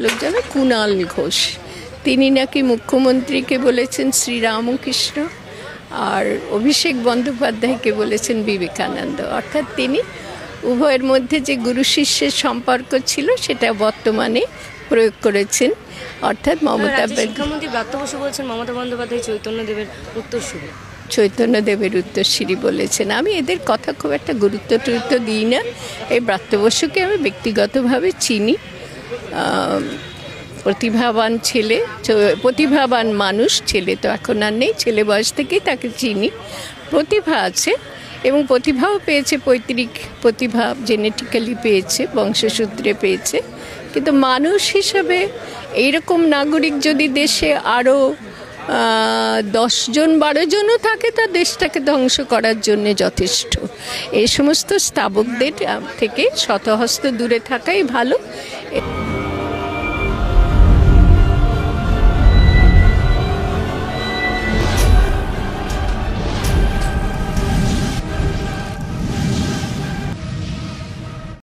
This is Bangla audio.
লোকজন, কুণাল ঘোষ, তিনি নাকি মুখ্যমন্ত্রীকে বলেছেন শ্রীরামকৃষ্ণ আর অভিষেক বন্দ্যোপাধ্যায়কে বলেছেন বিবেকানন্দ। অর্থাৎ তিনি উভয়ের মধ্যে যে গুরু শিষ্যের সম্পর্ক ছিল সেটা বর্তমানে প্রয়োগ করেছেন। অর্থাৎ মমতা শিক্ষামন্ত্রী ব্রাত্য বসু বলছেন মমতা বন্দ্যোপাধ্যায় চৈতন্যদেবের উত্তরসূরি, চৈতন্যদেবের উত্তরসূরি বলেছেন। আমি এদের কথা খুব একটা গুরুত্ব দিই না। এই ব্রাত্য বসুকে আমি ব্যক্তিগতভাবে চিনি, প্রতিভাবান ছেলে, প্রতিভাবান মানুষ। ছেলে তো এখন আর নেই, ছেলে বয়স থেকেই তাকে চিনি। প্রতিভা আছে এবং প্রতিভাও পেয়েছে, পৈতৃক প্রতিভা জেনেটিক্যালি পেয়েছে, বংশসূত্রে পেয়েছে। কিন্তু মানুষ হিসাবে এইরকম নাগরিক যদি দেশে আরও 10 জন 12 জনও থাকে, তা দেশটাকে ধ্বংস করার জন্য যথেষ্ট। এই সমস্ত স্থাবকদের থেকে শতহস্ত দূরে থাকাই ভালো।